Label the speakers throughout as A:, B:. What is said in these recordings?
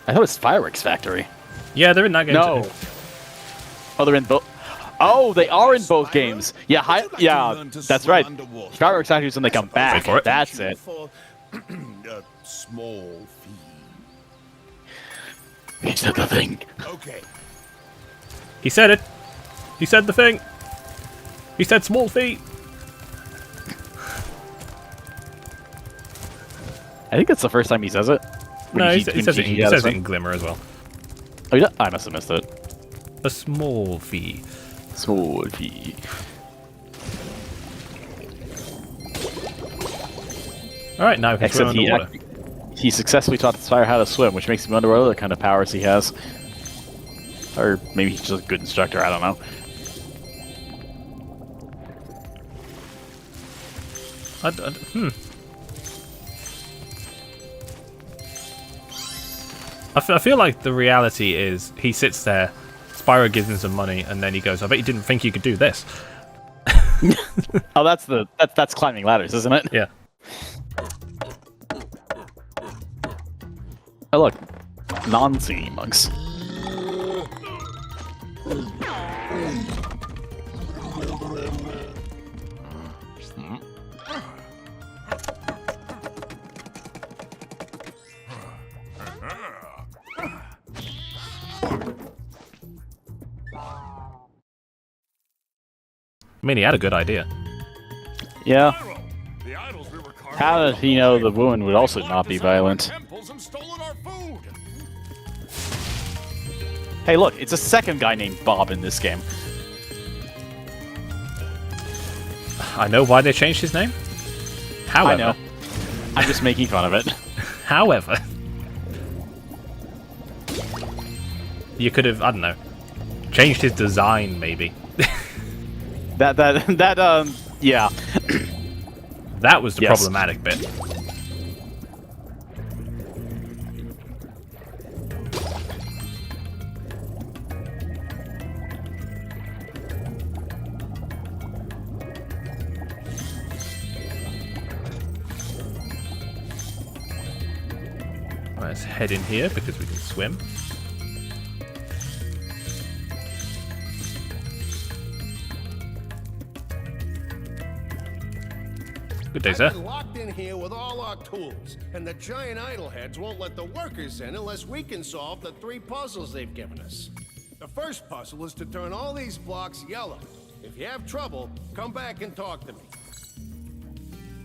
A: I thought it was Fireworks Factory.
B: Yeah, they're in that game
A: No.
B: too.
A: Oh, they're in both. Oh, they are in both games. Yeah, that's right. Fireworks Factory is when they come back.
B: Wait for it.
A: That's it.
C: A small fee.
A: He said the thing.
C: Okay.
B: He said it. He said the thing. He said small feet.
A: I think that's the first time he says it.
B: No, he says it in Glimmer as well.
A: Oh, yeah? I must have missed it.
B: A small fee.
A: Small fee.
B: Alright, now we can swim underwater.
A: He successfully taught Spyro how to swim, which makes him wonder what other kind of powers he has. Or maybe he's just a good instructor, I don't know.
B: I feel like the reality is he sits there, Spyro gives him some money, and then he goes, I bet you didn't think you could do this.
A: Oh, that's climbing ladders, isn't it?
B: Yeah.
A: Oh, look. Non-singing monks.
B: I mean, he had a good idea.
A: Yeah. How did he know the woman would also not be violent? Hey, look, it's a second guy named Bob in this game.
B: I know why they changed his name. However,
A: I know. I'm just making fun of it.
B: However, you could have, I don't know, changed his design, maybe.
A: Yeah.
B: That was the
A: Yes.
B: problematic bit. Let's head in here because we can swim. Good day, sir.
C: I've been locked in here with all our tools, and the giant idleheads won't let the workers in unless we can solve the 3 puzzles they've given us. The first puzzle is to turn all these blocks yellow. If you have trouble, come back and talk to me.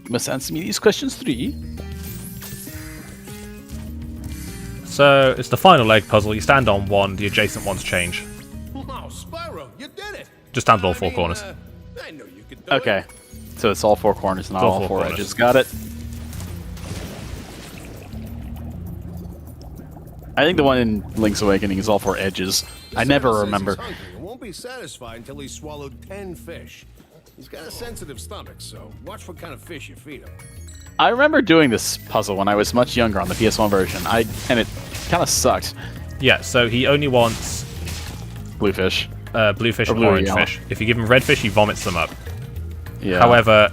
A: You must answer me these questions 3.
B: So, it's the final leg puzzle. You stand on one, the adjacent ones change.
C: Wow, Spyro, you did it!
B: Just stand on all 4 corners.
C: I knew you could do
A: Okay.
C: it.
A: So it's all 4 corners, not all 4
B: corners.
A: edges. Got it. I think the one in Link's Awakening is all 4 edges. I never
C: Spyro says
A: remember.
C: He's hungry and won't be satisfied until he's swallowed 10 fish. He's got a sensitive stomach, so watch what kind of fish you feed him.
A: I remember doing this puzzle when I was much younger on the PS1 version. And it kind of sucked.
B: Yeah, so he only wants
A: Bluefish.
B: blue fish
A: Or
B: and
A: blue or
B: orange
A: yellow.
B: fish. If you give him red fish, he vomits them up.
A: Yeah.
B: However,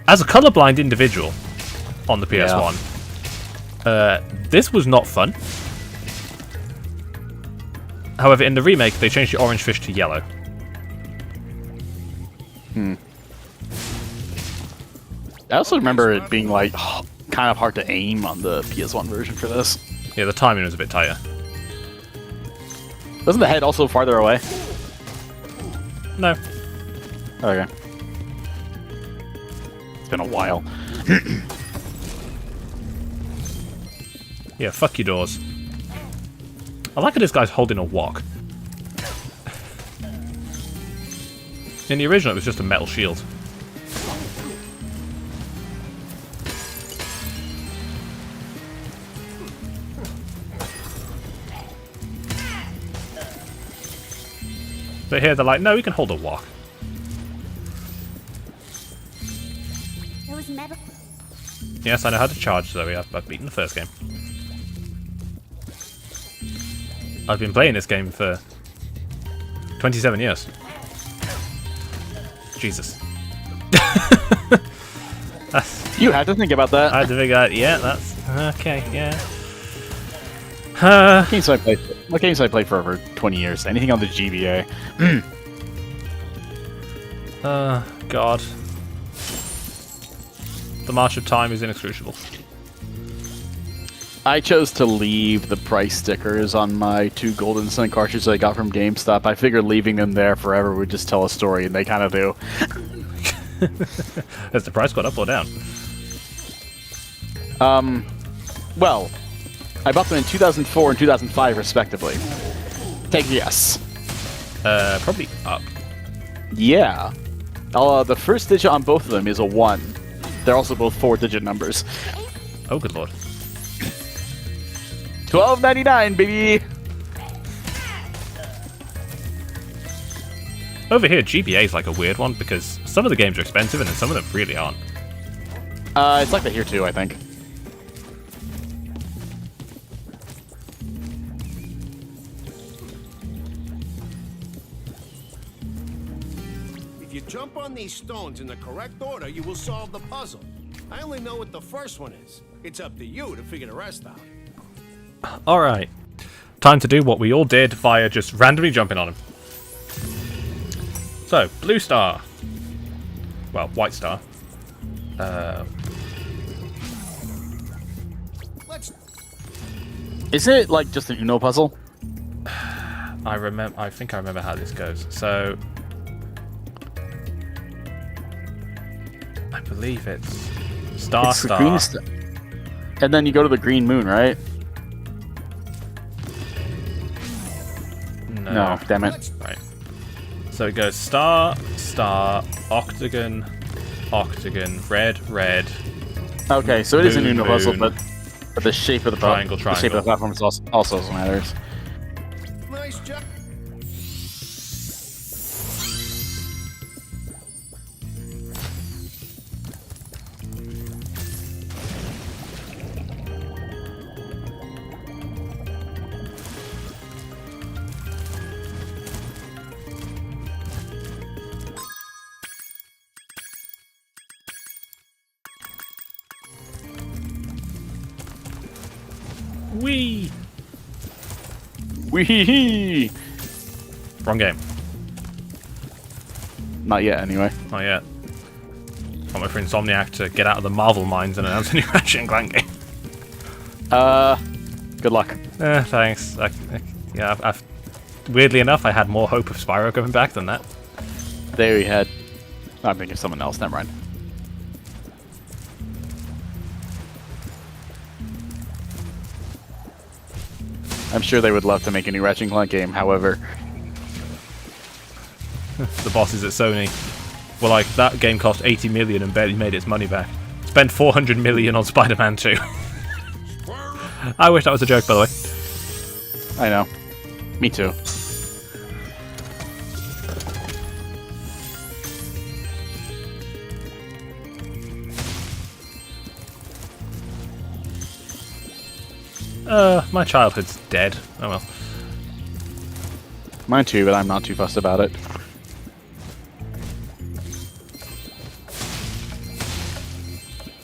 B: as a colorblind individual on the PS1, this was not fun. However, in the remake, they changed the orange fish to yellow.
A: I also remember it being like kind of hard to aim on the PS1 version for this.
B: Yeah, the timing was a bit tighter.
A: Wasn't the head also farther away?
B: No.
A: Okay. It's been a while.
B: Yeah, fuck your doors. I like how this guy's holding a wok. In the original, it was just a metal shield. But here they're like, no, we can hold a wok.
D: Those metal.
B: Yes, I know how to charge, Zoe. I've beaten the first game. I've been playing this game for 27 years. Jesus.
A: You had to think about that.
B: I had to figure out, yeah, that's... Okay, yeah.
A: Games I played. What games I played for over 20 years? Anything on the GBA?
B: God. The March of Time is inexcusable.
A: I chose to leave the price stickers on my 2 Golden Sun cartridges I got from GameStop. I figured leaving them there forever would just tell a story, and they kind of do.
B: Has the price gone up or down?
A: Well, I bought them in 2004 and 2005, respectively. Take a guess.
B: Probably up.
A: Yeah. The first digit on both of them is a 1. They're also both 4-digit numbers.
B: Oh, good lord.
A: $12.99, baby!
B: Over here, GBA is like a weird one because some of the games are expensive and then some of them really aren't.
A: It's like that here too, I think.
C: If you jump on these stones in the correct order, you will solve the puzzle. I only know what the first one is. It's up to you to figure the rest out.
B: Alright. Time to do what we all did via just randomly jumping on him. So, blue star. Well, white star.
C: Let's...
A: Isn't it like just an Uno puzzle?
B: I think I remember how this goes. So, I believe it's star
A: It's the
B: star.
A: green and then you go to the green moon, right? No, damn it.
B: Right. So it goes star, star, octagon, octagon, red, red.
A: Okay, so it is an
B: Moon,
A: Uno puzzle,
B: moon.
A: but the shape of the
B: Triangle,
A: the shape of the platform is also matters.
C: Nice job.
B: Wee!
A: Wee!
B: Wrong game.
A: Not yet, anyway.
B: Not yet. I'm waiting for Insomniac to get out of the Marvel mines and announce a new Ratchet and Clank game.
A: Good luck.
B: Thanks. Yeah, I've weirdly enough, I had more hope of Spyro coming back than that.
A: There we had. I'm thinking of someone else. Never mind. I'm sure they would love to make a new Ratchet and Clank game. However,
B: The bosses at Sony were like, that game cost 80 million and barely made its money back. Spent 400 million on Spider-Man 2. I wish that was a joke, by the way.
A: I know. Me too.
B: My childhood's dead. Oh well.
A: Mine too, but I'm not too fussed about it.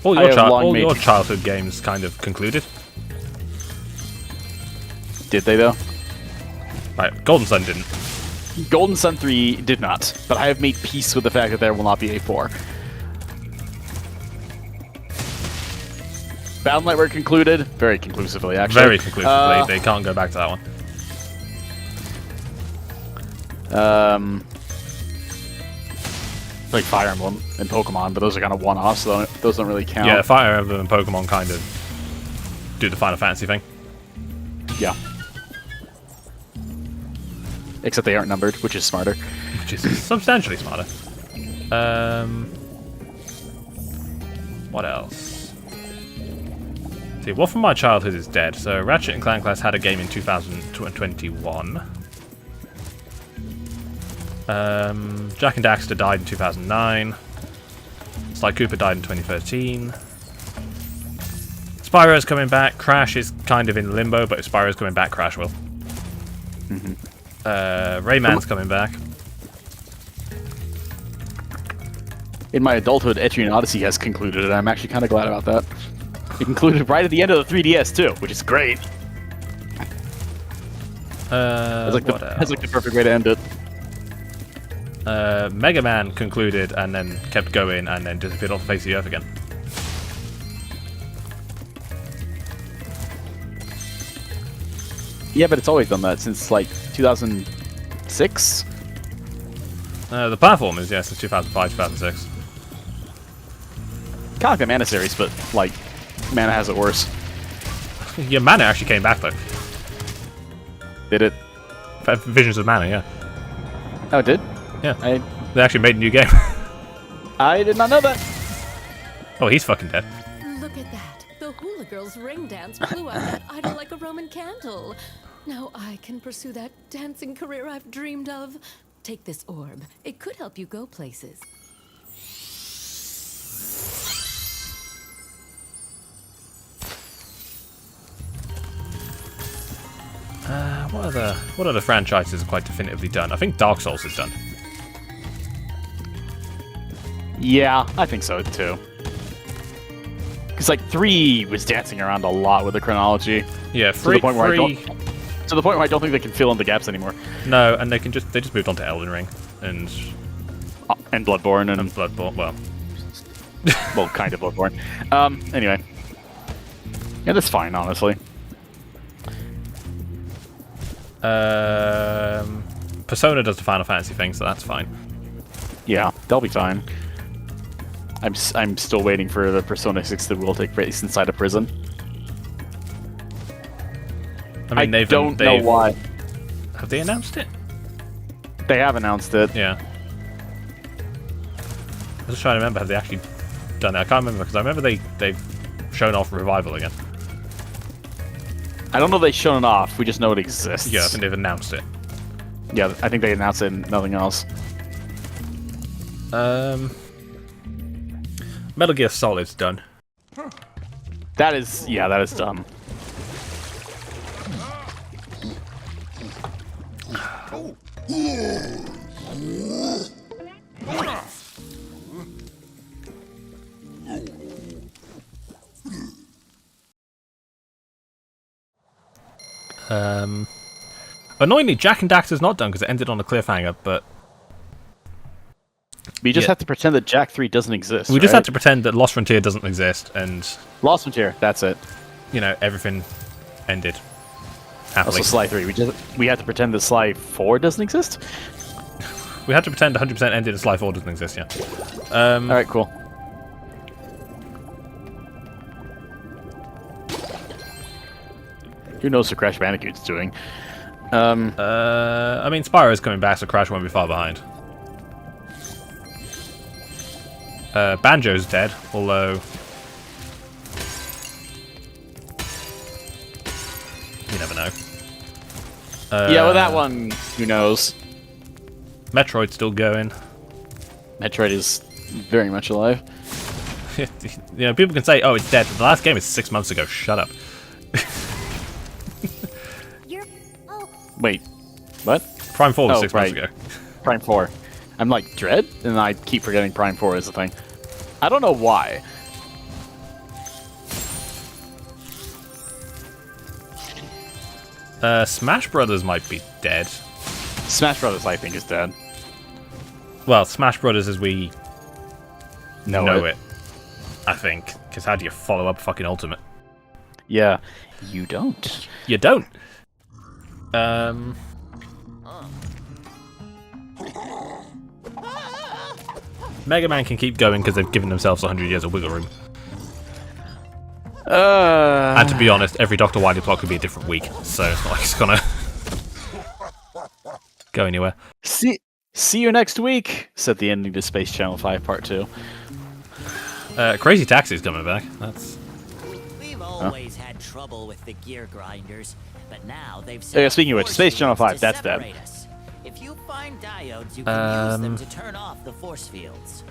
B: All
A: I
B: your,
A: have long
B: all
A: made-
B: your childhood games kind of concluded.
A: Did they though?
B: Right, Golden Sun didn't.
A: Golden Sun 3 did not, but I have made peace with the fact that there will not be a 4. Battle Network concluded very conclusively, actually.
B: Very conclusively, they can't go back to that one.
A: Like Fire Emblem and Pokemon, but those are kind of one-offs, so those don't really count.
B: Yeah, Fire Emblem and Pokemon kind of do the Final Fantasy thing.
A: Yeah. Except they aren't numbered, which is smarter.
B: Which is substantially smarter. What else? See, what from my childhood is dead. So Ratchet and Clank Class had a game in 2021. Jak and Daxter died in 2009. Sly Cooper died in 2013. Spyro's coming back. Crash is kind of in limbo, but if Spyro's coming back, Crash will. Rayman's coming back.
A: In my adulthood, Etrian Odyssey has concluded, and I'm actually kind of glad about that. It concluded right at the end of the 3DS, too, which is great. That's like the perfect way to end it.
B: Mega Man concluded and then kept going and then disappeared off the face of the earth again.
A: Yeah, but it's always done that since like 2006.
B: The platformers, yeah, since 2005, 2006.
A: Kind of like the Mana series, but like Mana has it worse.
B: Yeah, Mana actually came back though.
A: Did it?
B: Visions of Mana, yeah.
A: Oh, it did?
B: Yeah. They actually made a new game.
A: I did not know that.
B: Oh, he's fucking dead.
E: Look at that. The hula girl's ring dance blew out that idol like a Roman candle. Now I can pursue that dancing career I've dreamed of. Take this orb. It could help you go places.
B: What other franchises are quite definitively done? I think Dark Souls is done.
A: Yeah, I think so too. Because like 3 was dancing around a lot with the chronology.
B: Yeah,
A: to the point where I don't think they can fill in the gaps anymore.
B: No, and they just moved on to Elden Ring and
A: Bloodborne and
B: Bloodborne.
A: well, kind of Bloodborne. Anyway, yeah, that's fine, honestly.
B: Persona does the Final Fantasy thing, so that's fine.
A: Yeah, they'll be fine. I'm still waiting for the Persona 6 that will take place inside a prison.
B: I mean,
A: I don't know why.
B: Have they announced it?
A: They have announced it.
B: Yeah. I'm just trying to remember, have they actually done it? I can't remember, because I remember they've shown off Revival again.
A: I don't know if they've shown it off, we just know it exists.
B: Yeah, I think they've announced it.
A: Yeah, I think they announced it and nothing else.
B: Metal Gear Solid's done.
A: That is done.
B: Annoyingly, Jack and Daxter's not done because it ended on a cliffhanger, but
A: We just have to pretend that Jak 3 doesn't exist.
B: We just have to pretend that Lost Frontier doesn't exist, and
A: Lost Frontier, that's it.
B: You know, everything ended happily.
A: Also, Sly 3. We had to pretend that Sly 4 doesn't exist.
B: We had to pretend 100% ended and Sly 4 doesn't exist. Yeah.
A: All right, cool. Who knows what Crash Bandicoot's doing?
B: I mean, Spyro's coming back, so Crash won't be far behind. Banjo's dead, although you never know.
A: Yeah, well, that one, who knows?
B: Metroid's still going.
A: Metroid is very much alive.
B: You know, people can say, "Oh, it's dead." The last game is 6 months ago. Shut up.
A: Wait, what?
B: Prime 4 was 6 months ago.
A: Prime 4. I'm like, Dread? And I keep forgetting Prime 4 is the thing. I don't know why.
B: Smash Brothers might be dead.
A: Smash Brothers, I think, is dead.
B: Well, Smash Brothers as we
A: know
B: it, I think. Because how do you follow up fucking Ultimate?
A: Yeah, you don't.
B: You don't. Mega Man can keep going because they've given themselves 100 years of wiggle room. And to be honest, every Dr. Wily plot could be a different week, so it's not like it's gonna go anywhere.
A: See you next week, said the ending to Space Channel 5 Part 2.
B: Crazy Taxi's coming back. That's...
F: We've always had trouble with the gear grinders, but now they've
A: speaking of which, Space Channel 5, that's dead.
F: If you find diodes, you can use them to turn off the force fields.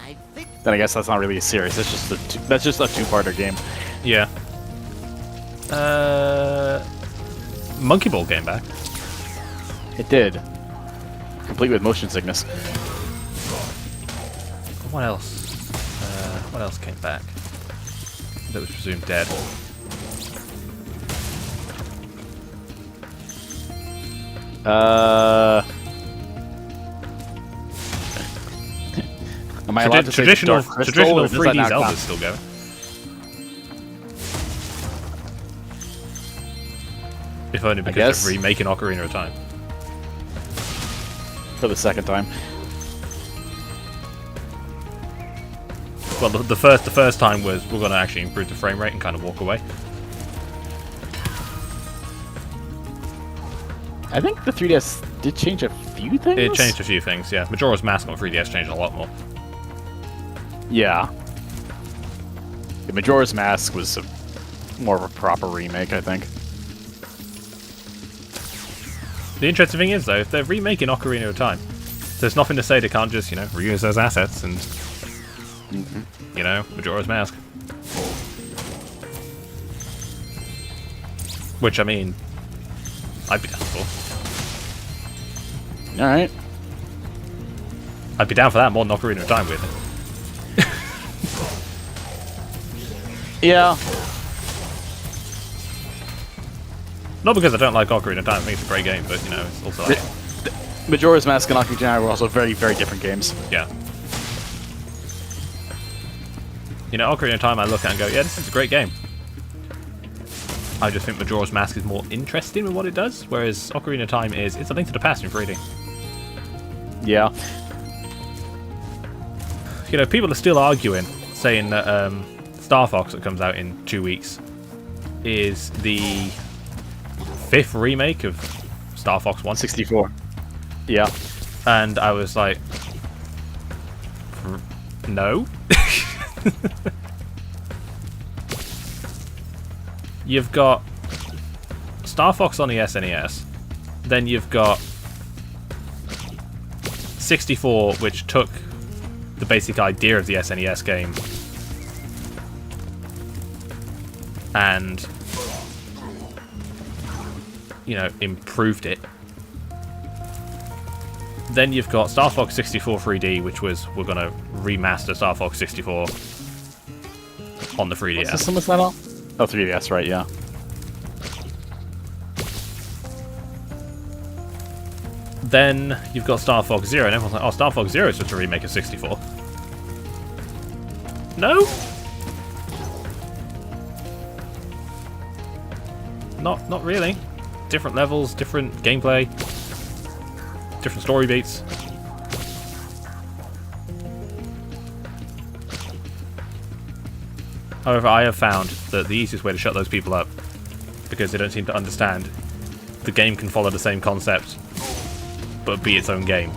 F: I think.
A: Then I guess that's not really a series. That's just a two-parter game.
B: Yeah. Monkey Ball came back.
A: It did. Complete with motion sickness.
B: What else? What else came back? That was presumed dead.
A: Am I allowed to say the
B: Traditional
A: Dark Crystal, or does that
B: 3D
A: not
B: Zelda's
A: count?
B: still going. If only because
A: guess.
B: they're remaking Ocarina of Time.
A: For the second time.
B: Well, the first time was we're going to actually improve the frame rate and kind of walk away.
A: I think the 3DS did change a few things.
B: It changed a few things, yeah. Majora's Mask on 3DS changed a lot more.
A: Yeah. The Majora's Mask was more of a proper remake, I think.
B: The interesting thing is, though, if they're remaking Ocarina of Time, there's nothing to say they can't just, reuse those assets and, Majora's Mask. Which, I mean, I'd be down for.
A: Alright.
B: I'd be down for that more than Ocarina of Time with it.
A: Yeah.
B: Not because I don't like Ocarina of Time, I think it's a great game, but, it's also like,
A: Majora's Mask and Ocarina of Time were also very, very different games.
B: yeah. Ocarina of Time I look at and go, yeah, this is a great game. I just think Majora's Mask is more interesting with what it does, whereas Ocarina of Time it's a Link to the Past in 3D.
A: Yeah.
B: People are still arguing, saying that Star Fox that comes out in 2 weeks is the 5th remake of Star Fox 1.
A: 64. Yeah.
B: And I was like, no. You've got Star Fox on the SNES, then you've got 64, which took the basic idea of the SNES game and, improved it. Then you've got Star Fox 64 3D, which was, we're going to remaster Star Fox 64 on the 3DS.
A: What system was that on? Oh, 3DS, right, yeah.
B: Then you've got Star Fox Zero, and everyone's like, oh, Star Fox Zero is just a remake of 64. No? Not really. Different levels, different gameplay, different story beats. However, I have found that the easiest way to shut those people up, because they don't seem to understand, the game can follow the same concept, but be its own game,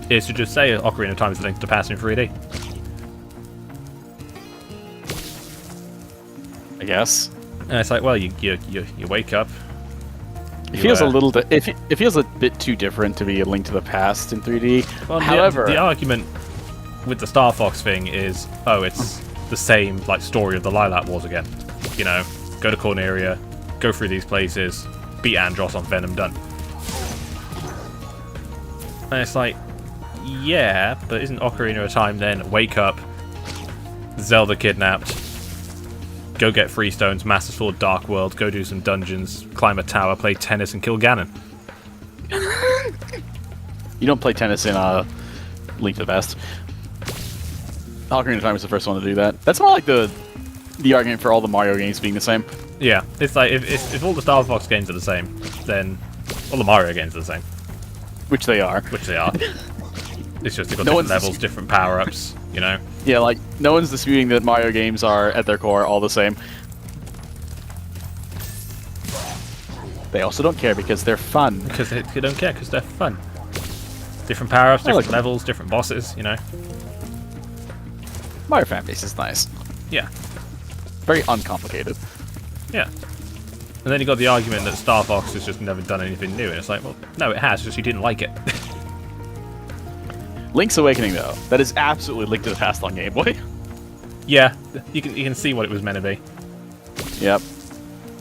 B: is to just say Ocarina of Time is a Link to the Past in 3D.
A: I guess.
B: And it's like, well, you wake up.
A: It feels a little. It feels a bit too different to be a Link to the Past in 3D.
B: Well,
A: however,
B: the argument with the Star Fox thing is, oh, it's the same story of the Lilac Wars again. Go to Corneria, go through these places, beat Andros on Venom, done. And it's like, yeah, but isn't Ocarina of Time then wake up, Zelda kidnapped, go get Freestones, Master Sword, Dark World, go do some dungeons, climb a tower, play tennis, and kill Ganon?
A: You don't play tennis in Link to the Past. Ocarina of Time was the first one to do that. That's more like the argument for all the Mario games being the same.
B: Yeah, it's like, if all the Star Fox games are the same, then all the Mario games are the same.
A: Which they are.
B: Which they are. It's just they've got different levels, different power-ups,
A: Yeah, no one's disputing that Mario games are, at their core, all the same. They also don't care because they're fun.
B: Because they don't care, because they're fun. Different power-ups, different levels, different bosses,
A: Mario fanbase is nice.
B: Yeah.
A: Very uncomplicated.
B: Yeah. And then you got the argument that Star Fox has just never done anything new, and it's like, well, no, it has, just you didn't like it.
A: Link's Awakening, though, that is absolutely Link to the Past on Game Boy.
B: Yeah, you can see what it was meant to be.
A: Yep.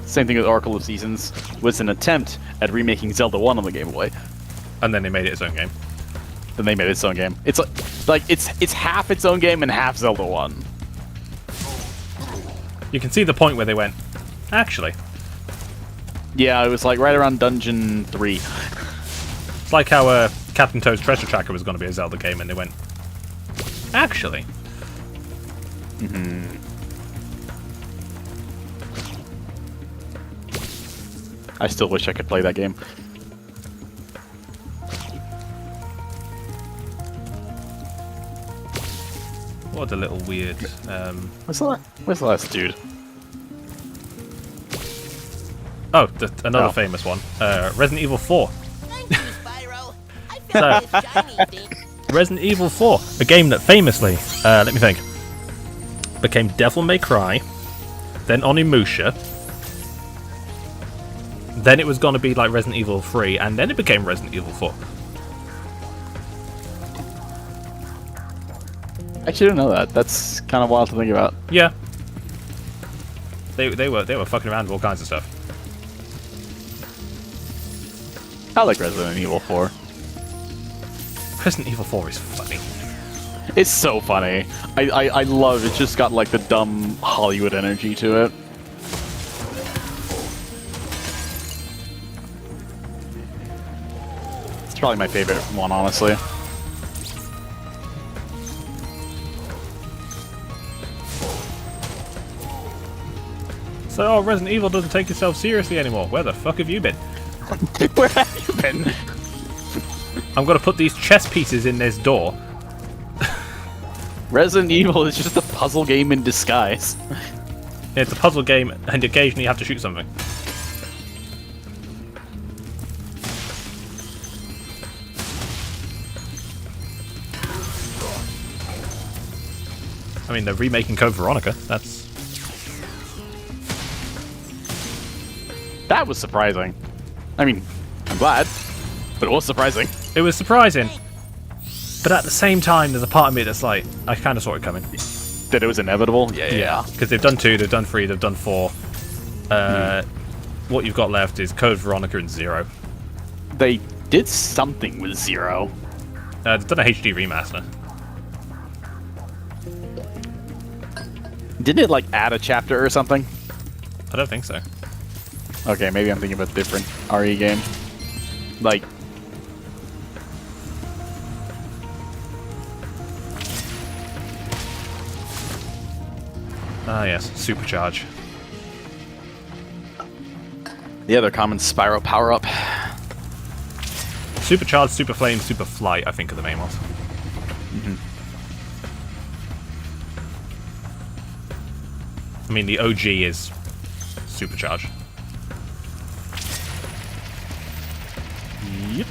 A: Same thing with Oracle of Seasons, was an attempt at remaking Zelda 1 on the Game Boy.
B: And then they made it its own game.
A: Then they made it its own game. It's it's half its own game and half Zelda 1.
B: You can see the point where they went, actually.
A: Yeah, it was like right around Dungeon 3.
B: It's like how Captain Toad's Treasure Tracker was going to be a Zelda game, and they went, actually.
A: I still wish I could play that game.
B: What a little weird.
A: Where's the last dude?
B: Oh, another famous one. Resident Evil 4.
F: Thank you, Spyro. I found this shiny thing.
B: Resident Evil 4, a game that famously, let me think, became Devil May Cry, then Onimusha, then it was going to be like Resident Evil 3, and then it became Resident Evil 4.
A: I actually didn't know that. That's kind of wild to think about.
B: Yeah. They were fucking around with all kinds of stuff.
A: I like Resident Evil 4.
B: Resident Evil 4 is funny.
A: It's so funny. I love it. It's just got like the dumb Hollywood energy to it. It's probably my favorite one, honestly.
B: So, Resident Evil doesn't take itself seriously anymore. Where the fuck have you been?
A: Where have you been?
B: I'm gonna put these chess pieces in this door.
A: Resident Evil is just a puzzle game in disguise.
B: Yeah, it's a puzzle game, and occasionally you have to shoot something. I mean, they're remaking Code Veronica.
A: That was surprising. I mean, I'm glad, but it was surprising.
B: It was surprising, but at the same time, there's a part of me that's like, I kind of saw it coming.
A: That it was inevitable?
B: Yeah, because they've done 2, they've done 3, they've done 4. What you've got left is Code Veronica and 0.
A: They did something with 0.
B: They've done a HD remaster.
A: Didn't it, like, add a chapter or something?
B: I don't think so.
A: Okay, maybe I'm thinking of a different RE game. Like...
B: Ah, yes, Supercharge.
A: The other common Spyro power-up.
B: Supercharge, Super Flame, Super Flight, I think are the main ones. I mean, the OG is Supercharge. Yep.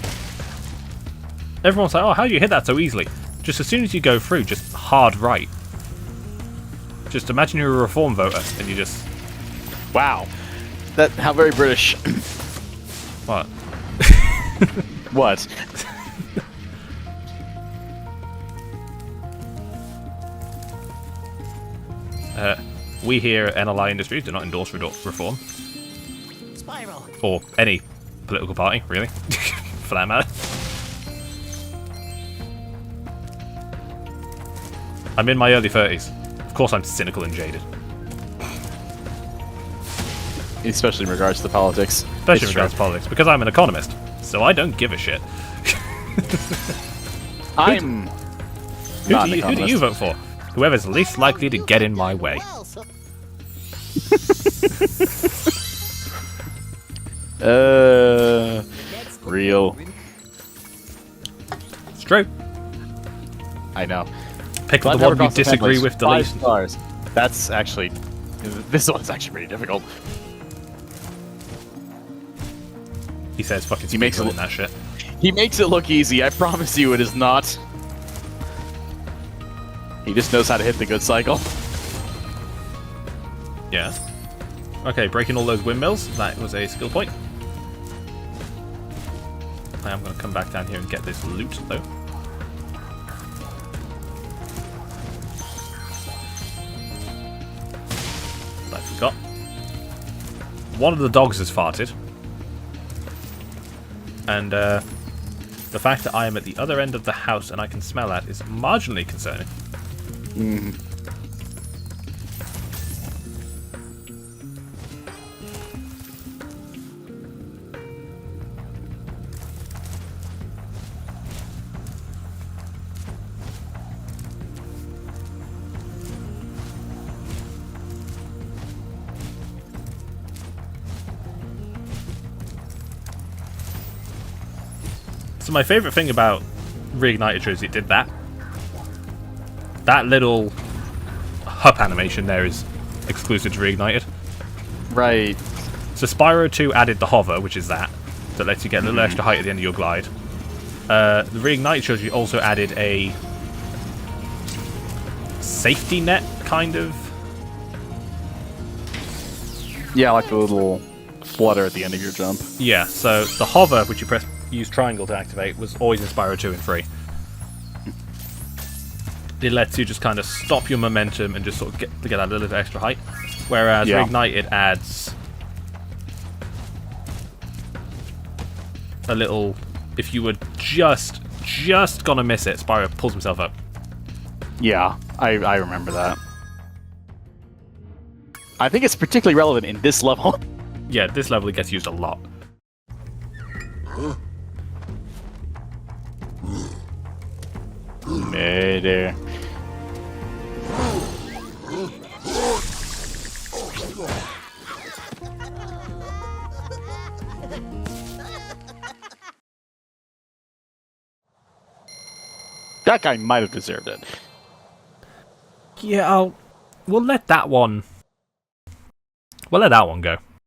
B: Everyone's like, oh, how do you hit that so easily? Just as soon as you go through, just hard right. Just imagine you're a Reform voter, and you just...
A: Wow. That, how very British.
B: What?
A: What?
B: We here at NLI Industries do not endorse reform.
F: Spyro.
B: Or any political party, really, for that matter. I'm in my early 30s. Of course I'm cynical and jaded.
A: Especially in regards to politics.
B: Especially in regards to politics, because I'm an economist. So I don't give a shit.
A: I'm
B: Who do you vote for? Whoever's least likely to get in my way.
F: Well, so
A: real.
B: It's true.
A: I know.
B: Pick
A: Glad
B: the
A: to have
B: one you
A: across the
B: disagree
A: families.
B: with the
A: 5
B: least.
A: stars. That's actually... This one's actually pretty difficult.
B: He says fucking
A: He makes
B: speedrunning
A: it-
B: that shit.
A: He makes it look easy. I promise you it is not. He just knows how to hit the good cycle.
B: Yeah. Okay, breaking all those windmills. That was a skill point. I am going to come back down here and get this loot, though. I forgot. One of the dogs has farted. And, the fact that I am at the other end of the house and I can smell that is marginally concerning. So my favourite thing about Reignited is it did that. That little hup animation there is exclusive to Reignited.
A: Right.
B: So Spyro 2 added the hover, which is that lets you get a little extra height at the end of your glide. The Reignited trilogy also added a safety net, kind of.
A: Yeah, like the little flutter at the end of your jump.
B: Yeah, so the hover, which you use triangle to activate, was always in Spyro 2 and 3. It lets you just kind of stop your momentum and just sort of get that little bit extra height. Whereas Reignited adds a little, if you were just gonna miss it, Spyro pulls himself up.
A: Yeah, I remember that. I think it's particularly relevant in this level.
B: Yeah, this level it gets used a lot.
A: Murder. That guy might have deserved it.
B: Yeah, we'll let that one go.